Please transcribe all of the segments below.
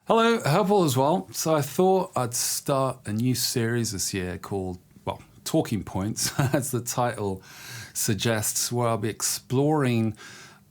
Hello, hope all is well. So I thought I'd start a new series this year called, well, Talking Points, as the title suggests, where I'll be exploring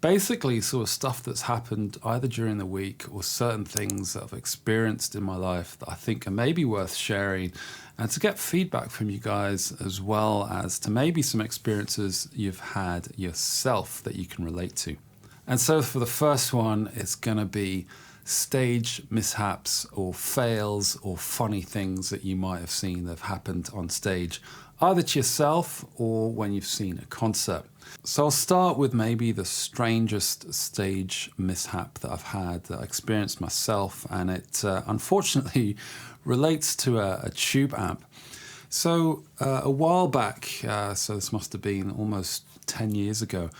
basically sort of stuff that's happened either during the week or certain things that I've experienced in my life that I think are maybe worth sharing, and to get feedback from you guys, as well as to maybe some experiences you've had yourself that you can relate to. And so for the first one, it's going to be stage mishaps or fails or funny things that you might have seen that have happened on stage, either to yourself or when you've seen a concert. So I'll start with maybe the strangest stage mishap that I've had, that I experienced myself, and it unfortunately relates to a tube amp. So a while back, so this must have been almost 10 years ago,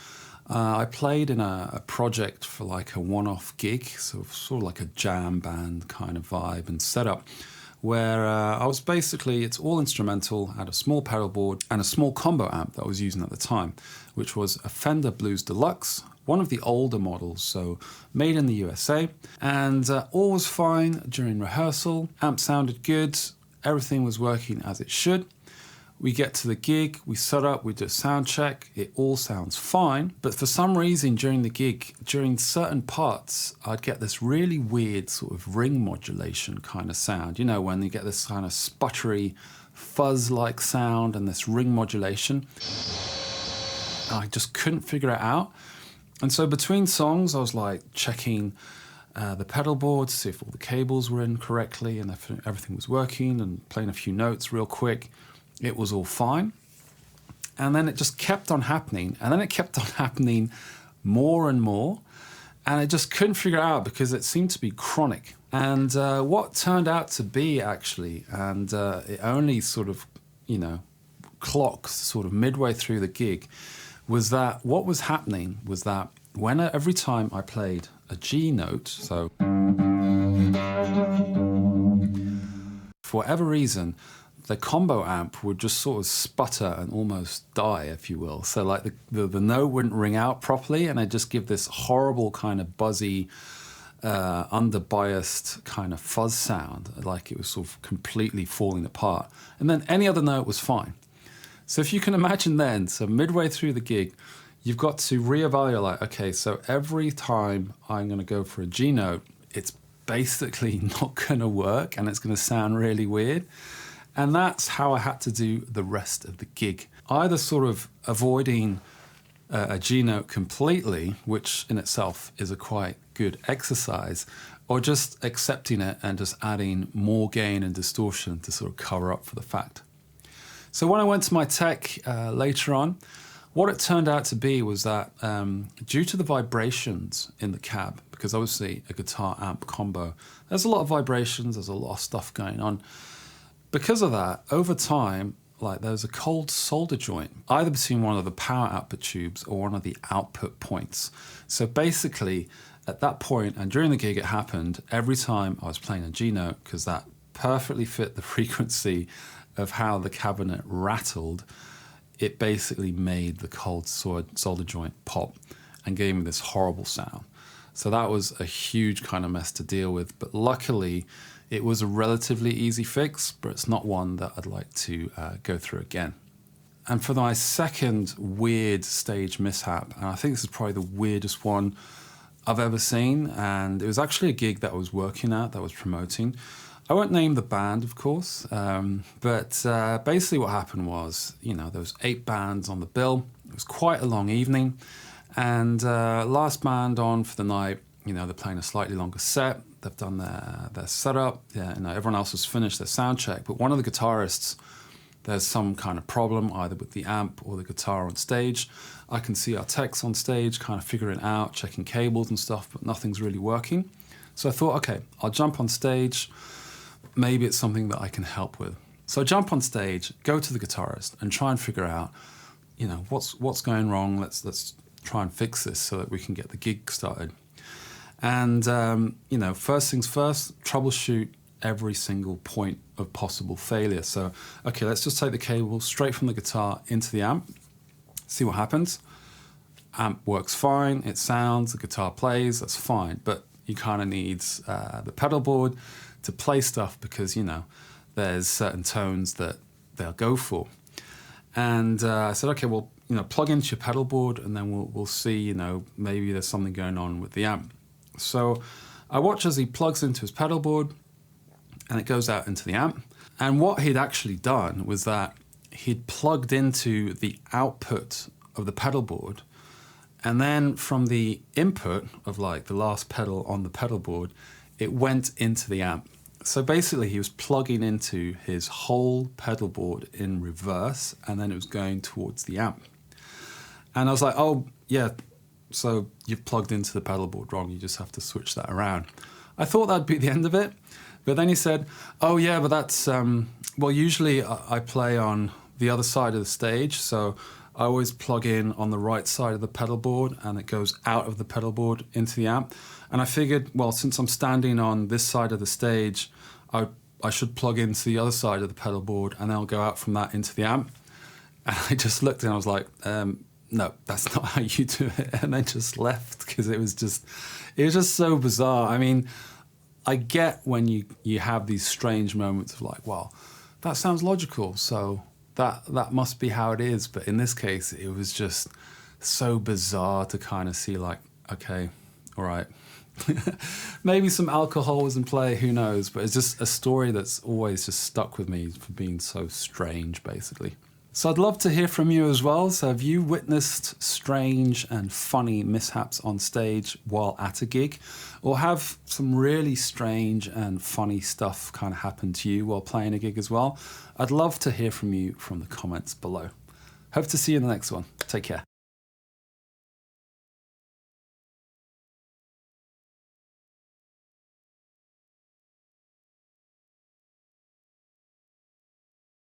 I played in a project for like a one-off gig, sort of like a jam band kind of vibe and setup, where I was basically, it's all instrumental, had a small pedalboard and a small combo amp that I was using at the time, which was a Fender Blues Deluxe, one of the older models, so made in the USA, and all was fine during rehearsal. Amp sounded good, everything was working as it should. We get to the gig, we set up, we do a sound check, it all sounds fine, but for some reason during the gig, during certain parts, I'd get this really weird sort of ring modulation kind of sound. You know, when you get this kind of sputtery, fuzz-like sound and this ring modulation. I just couldn't figure it out. And so between songs, I was like checking the pedal board to see if all the cables were in correctly and if everything was working, and playing a few notes real quick. It was all fine. And then it just kept on happening. And then it kept on happening more and more. And I just couldn't figure it out because it seemed to be chronic. And what turned out to be actually, and it only sort of, clocked sort of midway through the gig, was that what was happening was that every time I played a G note, so for whatever reason, the combo amp would just sort of sputter and almost die, if you will. So like the note wouldn't ring out properly, and I'd just give this horrible kind of buzzy, under-biased kind of fuzz sound, like it was sort of completely falling apart. And then any other note was fine. So if you can imagine then, so midway through the gig, you've got to reevaluate, like, okay, so every time I'm going to go for a G note, it's basically not going to work and it's going to sound really weird. And that's how I had to do the rest of the gig. Either sort of avoiding a G note completely, which in itself is a quite good exercise, or just accepting it and just adding more gain and distortion to sort of cover up for the fact. So when I went to my tech later on, what it turned out to be was that due to the vibrations in the cab, because obviously a guitar amp combo, there's a lot of vibrations, there's a lot of stuff going on. Because of that, over time, like there's a cold solder joint, either between one of the power output tubes or one of the output points. So basically, at that point, and during the gig it happened, every time I was playing a G note, because that perfectly fit the frequency of how the cabinet rattled, it basically made the cold solder joint pop and gave me this horrible sound. So that was a huge kind of mess to deal with, but luckily it was a relatively easy fix, but it's not one that I'd like to go through again. And for my second weird stage mishap, and I think this is probably the weirdest one I've ever seen, and it was actually a gig that I was working at, that I was promoting. I won't name the band, of course, but basically what happened was, there was 8 bands on the bill. It was quite a long evening, and last band on for the night, they're playing a slightly longer set. They've done their setup. Yeah, everyone else has finished their sound check, but one of the guitarists, there's some kind of problem either with the amp or the guitar on stage. I can see our techs on stage kind of figuring it out, checking cables and stuff, but nothing's really working. So I thought, okay, I'll jump on stage. Maybe it's something that I can help with. So I jump on stage, go to the guitarist and try and figure out, what's going wrong. Let's try and fix this so that we can get the gig started. And, first things first, troubleshoot every single point of possible failure. So, okay, let's just take the cable straight from the guitar into the amp, see what happens. Amp works fine, it sounds, the guitar plays, that's fine. But, you kind of need the pedal board to play stuff because, you know, there's certain tones that they'll go for. And I said, okay, well, you know, plug into your pedal board and then we'll see, you know, maybe there's something going on with the amp. So I watch as he plugs into his pedal board and it goes out into the amp. And what he'd actually done was that he'd plugged into the output of the pedal board, and then from the input of like the last pedal on the pedal board, it went into the amp. So basically he was plugging into his whole pedal board in reverse, and then it was going towards the amp. And I was like, oh yeah, so you've plugged into the pedal board wrong, you just have to switch that around. I thought that'd be the end of it, but then he said, oh yeah, but that's, well, usually I play on the other side of the stage, so I always plug in on the right side of the pedal board and it goes out of the pedal board into the amp. And I figured, well, since I'm standing on this side of the stage, I should plug into the other side of the pedal board and then I'll go out from that into the amp. And I just looked and I was like, no, that's not how you do it. And I just left because it was just so bizarre. I mean, I get when you have these strange moments of like, well, that sounds logical, so that must be how it is. But in this case, it was just so bizarre to kind of see like, okay, all right. Maybe some alcohol was in play, who knows? But it's just a story that's always just stuck with me for being so strange, basically. So I'd love to hear from you as well. So have you witnessed strange and funny mishaps on stage while at a gig? Or have some really strange and funny stuff kind of happen to you while playing a gig as well? I'd love to hear from you from the comments below. Hope to see you in the next one. Take care.